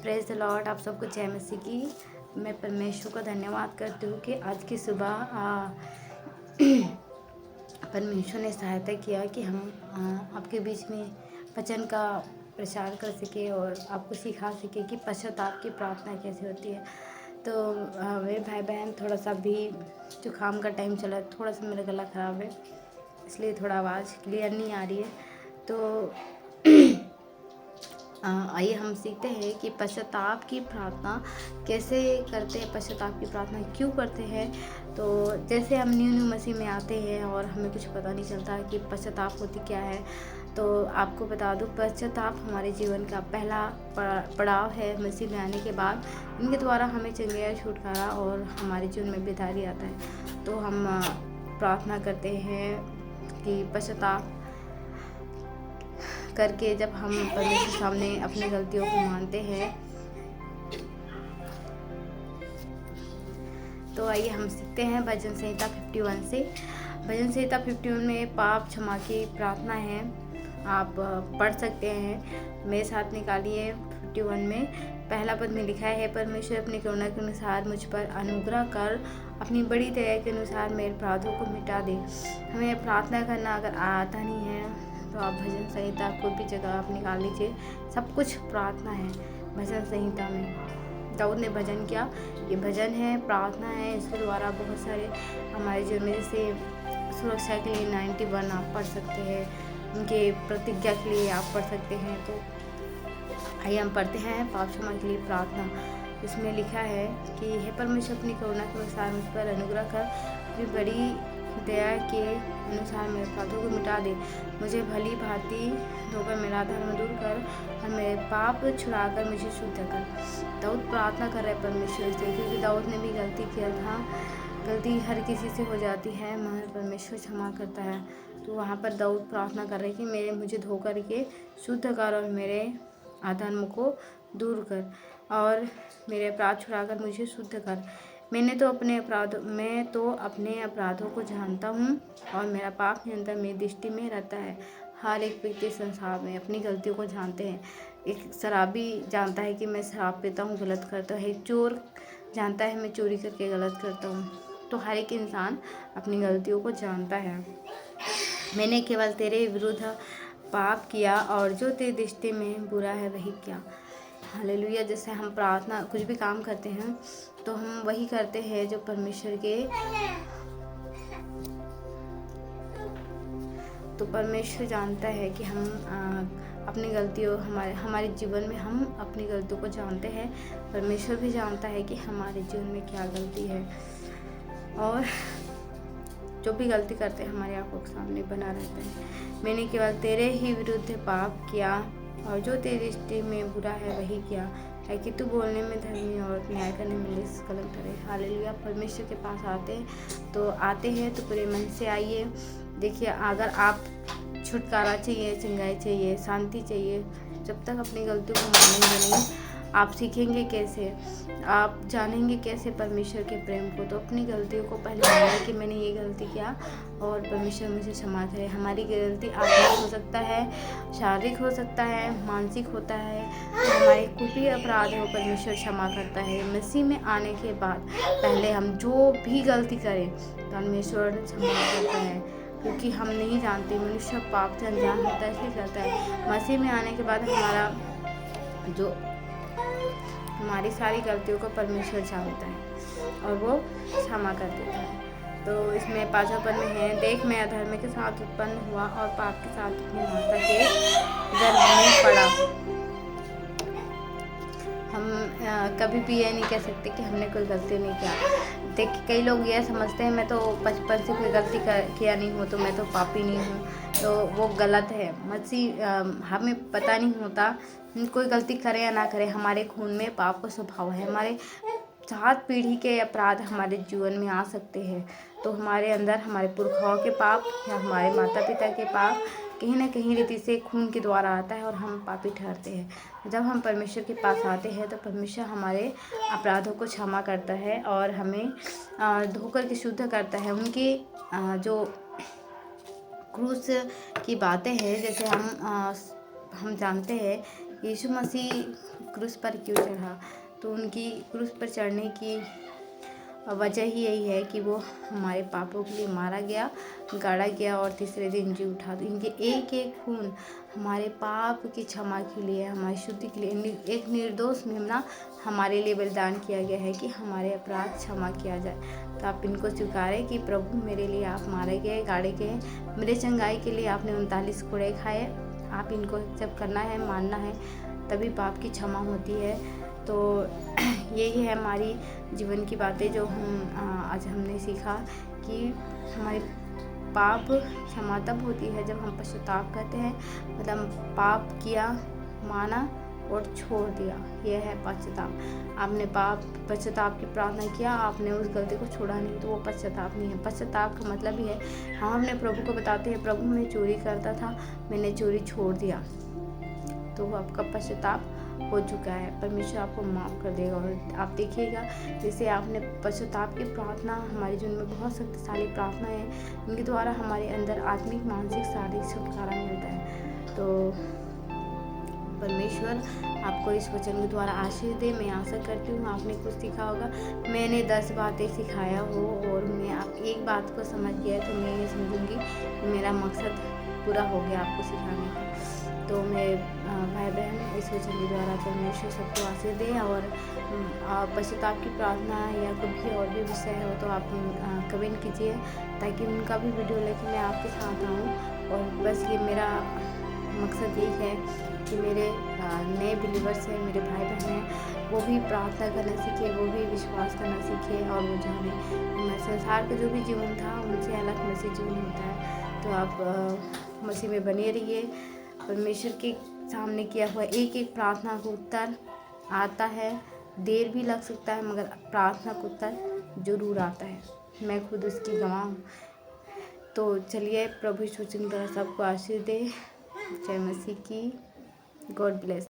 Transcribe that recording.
Praise the Lord. आप सबको जय मसीह की। मैं परमेश्वर का धन्यवाद करती हूँ कि आज की सुबह परमेश्वर ने सहायता किया कि हम आपके बीच में वचन का प्रचार कर सके और आपको सिखा सके कि पश्चाताप की प्रार्थना कैसे होती है। तो मेरे भाई बहन, थोड़ा सा भी जुकाम का टाइम चला है, थोड़ा सा मेरा गला ख़राब है, इसलिए थोड़ा आवाज़ क्लियर नहीं आ रही है। तो आइए हम सीखते हैं कि पश्चाताप की प्रार्थना कैसे करते हैं, पश्चाताप की प्रार्थना क्यों करते हैं। तो जैसे हम न्यू मसीह में आते हैं और हमें कुछ पता नहीं चलता कि पश्चाताप होती क्या है, तो आपको बता दूं, पश्चाताप हमारे जीवन का पहला पड़ाव है। मसीह में आने के बाद इनके द्वारा हमें चंगाई, छुटकारा और हमारे जीवन में बेदारी आता है। तो हम प्रार्थना करते हैं कि पश्चाताप करके जब हम परमेश्वर के सामने अपनी गलतियों को मानते हैं, तो आइए हम सीखते हैं भजन संहिता 51 से। भजन संहिता 51 में पाप क्षमा की प्रार्थना है, आप पढ़ सकते हैं। मेरे साथ निकालिए। 51 में पहला पद में लिखा है, परमेश्वर अपनी करुणा के अनुसार मुझ पर अनुग्रह कर, अपनी बड़ी दया के अनुसार मेरे अपराधों को मिटा दे। हमें प्रार्थना करना अगर आता नहीं है तो आप भजन संहिता कोई भी जगह आप निकाल लीजिए, सब कुछ प्रार्थना है भजन संहिता में। दाऊद ने भजन किया, ये भजन है, प्रार्थना है। इसके द्वारा बहुत सारे हमारे जीवन में, जैसे सुरक्षा के लिए 91 आप पढ़ सकते हैं, उनके प्रतिज्ञा के लिए आप पढ़ सकते हैं। तो आइए हम पढ़ते हैं पाप क्षमा के लिए प्रार्थना। इसमें लिखा है कि हे परमेश्वर, अपनी करुणा के अनुसार मुझ पर अनुग्रह कर, अपनी बड़ी दया के अनुसार मेरे अपराधों को मिटा दे। मुझे भली भांति धोकर मेरा धर्म दूर कर और मेरे पाप छुड़ाकर मुझे शुद्ध कर। दाऊद प्रार्थना कर रहे परमेश्वर से, क्योंकि दाऊद ने भी गलती किया था। गलती हर किसी से हो जाती है, मगर परमेश्वर क्षमा करता है। तो वहाँ पर दाऊद प्रार्थना कर रहे कि मुझे धो कर के शुद्ध कर और मेरे अधर्म को दूर कर और मेरे अपराध छुड़ाकर मुझे शुद्ध कर। मैं तो अपने अपराधों को जानता हूँ और मेरा पाप निरंतर मेरी दृष्टि में रहता है। हर एक व्यक्ति संसार में अपनी गलतियों को जानते हैं। एक शराबी जानता है कि मैं शराब पीता हूँ, गलत करता है। एक चोर जानता है मैं चोरी करके गलत करता हूँ। तो हर एक इंसान अपनी गलतियों को जानता है। मैंने केवल तेरे विरुद्ध पाप किया और जो तेरी दृष्टि में बुरा है वही किया। हालेलुया। जैसे हम प्रार्थना कुछ भी काम करते हैं तो हम वही करते हैं जो परमेश्वर के, तो परमेश्वर जानता है कि हम अपनी गलतियों, हमारे जीवन में हम अपनी गलतियों को जानते हैं। परमेश्वर भी जानता है कि हमारे जीवन में क्या गलती है, और जो भी गलती करते हैं हमारे आंखों के सामने बना रहता है। मैंने केवल तेरे ही विरुद्ध पाप किया और जो तेरी दृष्टि में बुरा है वही किया, ताकि तू बोलने में धर्मी और न्याय करने में निष्कलंक ठहरे। हालेलुया। परमेश्वर के पास आते हैं तो पूरे मन से आइए। देखिए, अगर आप छुटकारा चाहिए, चंगाई चाहिए, शांति चाहिए, जब तक अपनी गलतियों को मानेंगे नहीं, आप सीखेंगे कैसे, आप जानेंगे कैसे परमेश्वर के प्रेम को। तो अपनी गलतियों को पहले मानिए कि मैंने ये गलती किया और परमेश्वर मुझे क्षमा करे। हमारी गलती आत्मिक हो सकता है, शारीरिक हो सकता है, मानसिक होता है। तो हमारे कुछ भी अपराध है वो परमेश्वर क्षमा करता है। मसीह में आने के बाद पहले हम जो भी गलती करें परमेश्वर क्षमा करता है, क्योंकि हम नहीं जानते, मनुष्य पाप से अनजान होता है इसलिए करता है। मसीह में आने के बाद हमारी सारी गलतियों को परमेश्वर जानता है और वो क्षमा कर देता है। तो इसमें 5वां पद में है, देख मैं अधर्म के साथ उत्पन्न हुआ और पाप के साथ अपनी माता के गर्भ में पड़ा। हम कभी भी ये नहीं कह सकते कि हमने कोई गलती नहीं किया। देखिए, कई लोग ये समझते हैं मैं तो बचपन से कोई गलती किया नहीं हूँ तो मैं तो पापी नहीं हूँ, तो वो गलत है। हमें पता नहीं होता, कोई गलती करे या ना करे, हमारे खून में पाप का स्वभाव है। हमारे 7 पीढ़ी के अपराध हमारे जीवन में आ सकते हैं। तो हमारे अंदर हमारे पुरखाओं के पाप या हमारे माता पिता के पाप कहीं ना कहीं रीति से खून के द्वारा आता है और हम पापी ठहरते हैं। जब हम परमेश्वर के पास आते हैं तो परमेश्वर हमारे अपराधों को क्षमा करता है और हमें धोकर के शुद्ध करता है। उनकी जो क्रूस की बातें हैं, जैसे हम जानते हैं यीशु मसीह क्रूस पर क्यों चढ़ा? तो उनकी क्रूस पर चढ़ने की वजह ही यही है कि वो हमारे पापों के लिए मारा गया, गाड़ा गया और तीसरे दिन जी उठा। तो इनके एक एक खून हमारे पाप की क्षमा के लिए, हमारी शुद्धि के लिए, एक निर्दोष मेमना हमारे लिए बलिदान किया गया है कि हमारे अपराध क्षमा किया जाए। तो आप इनको स्वीकारें कि प्रभु मेरे लिए आप मारे गए, गाड़े गए, मेरे चंगाई के लिए आपने 39 कोड़े खाए। आप इनको एक्सेप्ट करना है, मानना है, तभी पाप की क्षमा होती है। तो यही है हमारी जीवन की बातें जो आज हमने सीखा कि हमारे पाप क्षमा तब होती है जब हम पश्चाताप करते हैं, मतलब पाप किया, माना और छोड़ दिया, यह है पश्चाताप। आपने पश्चाताप की प्रार्थना किया, आपने उस गलती को छोड़ा नहीं, तो वो पश्चाताप नहीं है। पश्चाताप का मतलब ही है हम अपने प्रभु को बताते हैं, प्रभु मैं चोरी करता था, मैंने चोरी छोड़ दिया, तो आपका पश्चाताप हो चुका है, परमेश्वर आपको माफ़ कर देगा। और आप देखिएगा जैसे आपने पश्चाताप की प्रार्थना, हमारे जीवन में बहुत शक्तिशाली प्रार्थना है, इनके द्वारा हमारे अंदर आत्मिक, मानसिक, शारीरिक छुटकारा मिलता है। तो परमेश्वर आपको इस वचन के द्वारा आशीष दे। मैं आशा करती हूँ आपने कुछ सीखा होगा। मैंने 10 बातें सिखाया हो और मैं आप एक बात को समझ गया तो मैं ये समझूंगी कि मेरा मकसद पूरा हो गया आपको सिखाने का। तो मैं भाई बहन इस वचन के द्वारा परमेश्वर सबको आशीष दे। और पश्चाताप की प्रार्थना या कभी और भी विषय हो तो आप कमेंट कीजिए ताकि उनका भी वीडियो लेकर मैं आपके साथ आऊँ। और बस ये मेरा मकसद यही है कि मेरे नए बिलीवर्स हैं, मेरे भाई बहन हैं, वो भी प्रार्थना करना सीखे, वो भी विश्वास करना सीखे और वो जाने संसार का जो भी जीवन था उनसे अलग मसीह जीवन होता है। तो आप मसीह में बने रहिए। परमेश्वर के सामने किया हुआ एक एक प्रार्थना का उत्तर आता है, देर भी लग सकता है मगर प्रार्थना का उत्तर ज़रूर आता है। मैं खुद उसकी गवाह हूँ। तो चलिए प्रभु यीशु मसीह सबको आशीष दे। जय मसीह की। God bless.